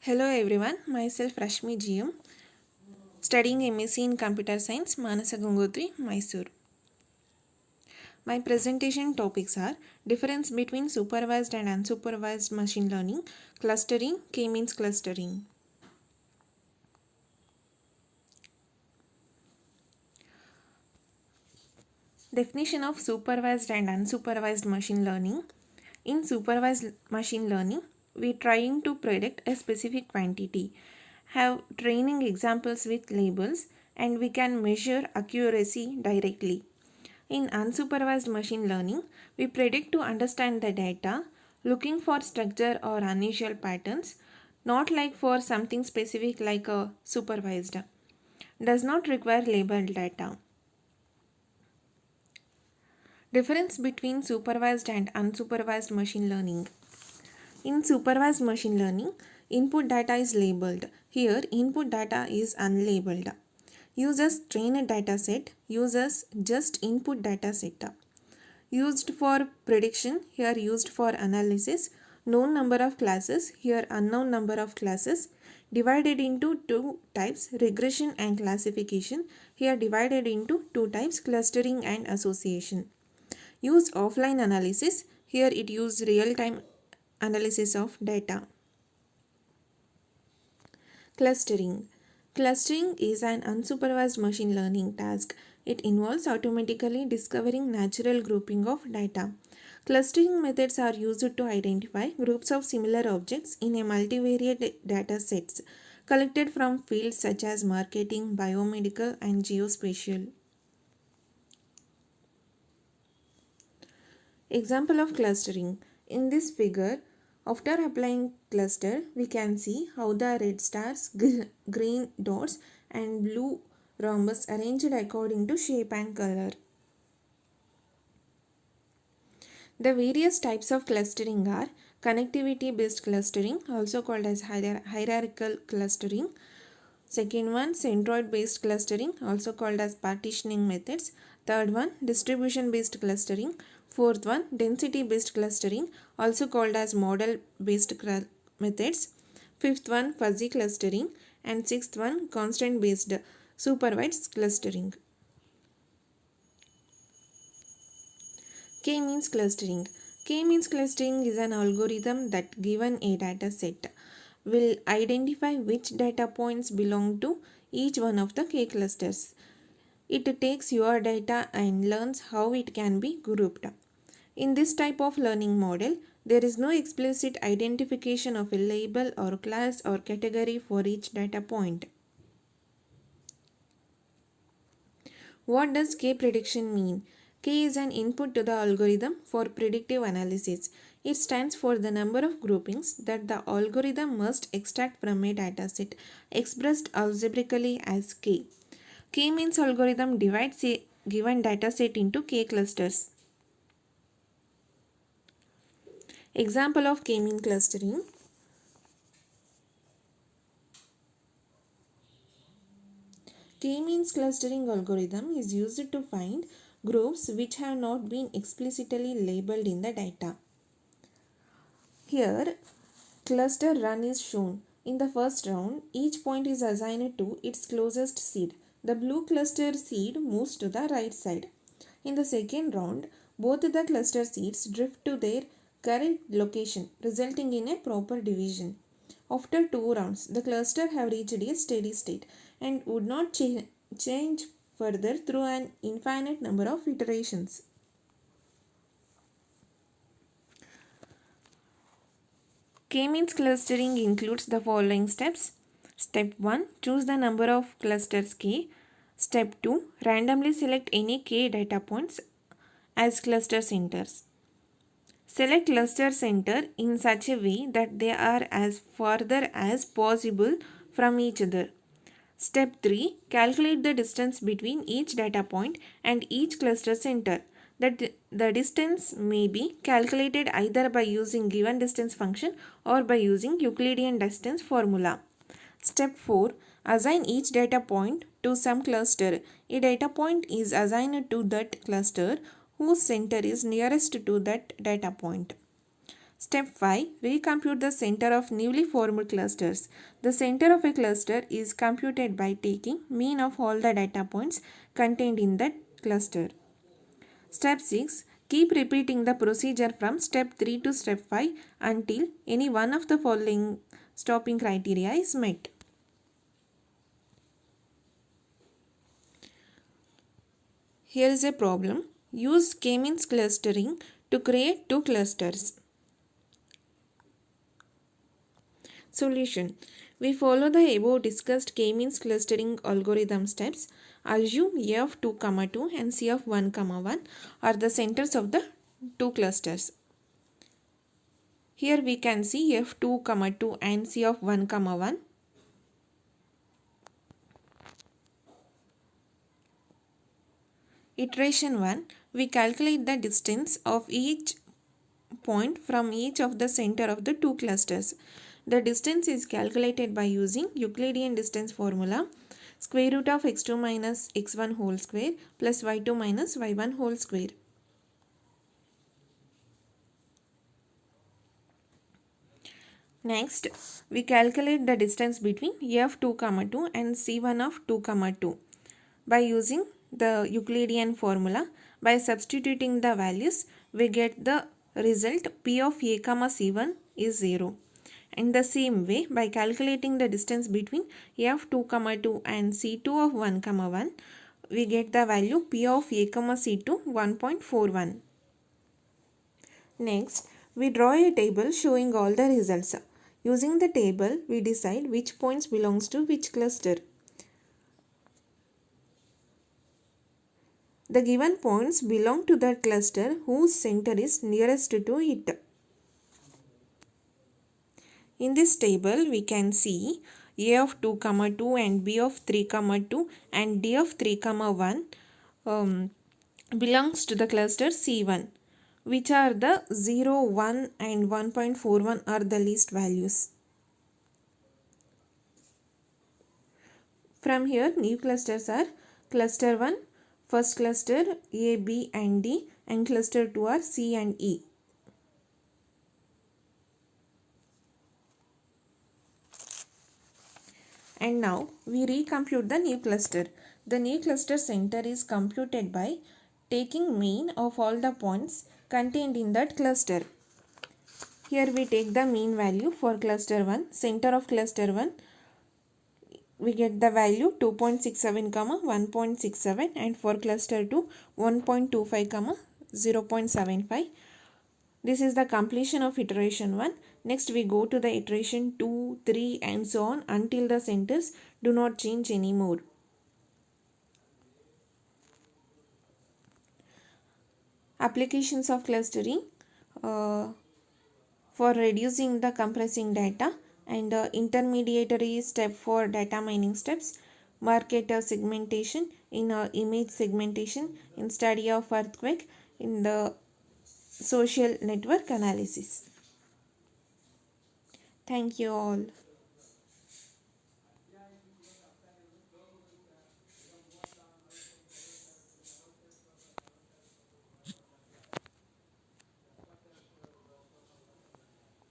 Hello everyone, myself Rashmi GM, studying MSc in Computer Science, Manasa Gangotri, Mysore. My presentation topics are difference between supervised and unsupervised machine learning, clustering, k-means clustering. Definition of supervised and unsupervised machine learning. In supervised machine learning, we trying to predict a specific quantity, have training examples with labels, and we can measure accuracy directly. In unsupervised machine learning, we predict to understand the data, looking for structure or unusual patterns, not like for something specific like a supervised. Does not require labeled data. Difference between supervised and unsupervised machine learning. In supervised machine learning, input data is labeled. Here, input data is unlabeled. Users train a dataset, uses just input dataset. Used for prediction, here used for analysis. Known number of classes, here unknown number of classes. Divided into two types, regression and classification. Here divided into two types, clustering and association. Use offline analysis, here it uses real-time analysis of data. Clustering. Clustering is an unsupervised machine learning task. It involves automatically discovering natural grouping of data. Clustering methods are used to identify groups of similar objects in a multivariate data sets collected from fields such as marketing, biomedical, and geospatial. Example of clustering. In this figure, after applying cluster, we can see how the red stars, green dots and blue rhombus arranged according to shape and color. The various types of clustering are connectivity based clustering, also called as hierarchical clustering. Second one, centroid based clustering, also called as partitioning methods. Third one, distribution based clustering. Fourth one, density based clustering, also called as model based methods. Fifth one, fuzzy clustering. And sixth one, constraint based supervised clustering. K-means clustering. K-means clustering is an algorithm that given a data set will identify which data points belong to each one of the K clusters. It takes your data and learns how it can be grouped. In this type of learning model, there is no explicit identification of a label or class or category for each data point. What does K prediction mean? K is an input to the algorithm for predictive analysis. It stands for the number of groupings that the algorithm must extract from a dataset, expressed algebraically as K. K-means algorithm divides a given dataset into K clusters. Example of K-mean clustering. K-means clustering algorithm is used to find groups which have not been explicitly labeled in the data. Here, cluster run is shown. In the first round, each point is assigned to its closest seed. The blue cluster seed moves to the right side. In the second round, both the cluster seeds drift to their current location, resulting in a proper division. After two rounds, the cluster have reached a steady state and would not change further through an infinite number of iterations. K-means clustering includes the following steps. Step 1. Choose the number of clusters K. Step 2. Randomly select any K data points as cluster centers. Select cluster center in such a way that they are as farther as possible from each other. Step 3. Calculate the distance between each data point and each cluster center. The distance may be calculated either by using given distance function or by using Euclidean distance formula. Step 4. Assign each data point to some cluster. A data point is assigned to that cluster whose center is nearest to that data point. Step 5. Recompute the center of newly formed clusters. The center of a cluster is computed by taking mean of all the data points contained in that cluster. Step 6. Keep repeating the procedure from step 3 to step 5 until any one of the following stopping criteria is met. Here is a problem. Use k-means clustering to create two clusters. Solution. We follow the above discussed k-means clustering algorithm steps. Assume A of 2, 2 and C of 1, 1 are the centers of the two clusters. Here we can see F2, 2 and C of 1, 1. Iteration 1. We calculate the distance of each point from each of the center of the two clusters. The distance is calculated by using Euclidean distance formula, square root of x2 minus x1 whole square plus y2 minus y1 whole square. Next, we calculate the distance between A of 2, 2 and C1 of 2, 2 by using the Euclidean formula. By substituting the values, we get the result P of A, C1 is 0. In the same way, by calculating the distance between A of 2, 2 and C2 of 1, 1, we get the value P of A, C2 1.41. Next, we draw a table showing all the results. Using the table, we decide which points belongs to which cluster. The given points belong to that cluster whose center is nearest to it. In this table, we can see A of 2, 2 and B of 3, 2 and D of 3, 1 belongs to the cluster C1, which are the 0, 1 and 1.41 are the least values. From here, new clusters are cluster 1, first cluster A, B and D, and cluster 2 are C and E. And now we recompute the new cluster. The new cluster center is computed by taking mean of all the points contained in that cluster. Here we take the mean value for cluster 1, center of cluster 1. We get the value 2.67, 1.67 and for cluster 2 1.25, 0.75. This is the completion of iteration 1. Next we go to the iteration 2, 3 and so on until the centers do not change anymore. Applications of clustering for reducing the compressing data and intermediary step for data mining steps, market segmentation in image segmentation, in study of earthquake, in the social network analysis. Thank you all.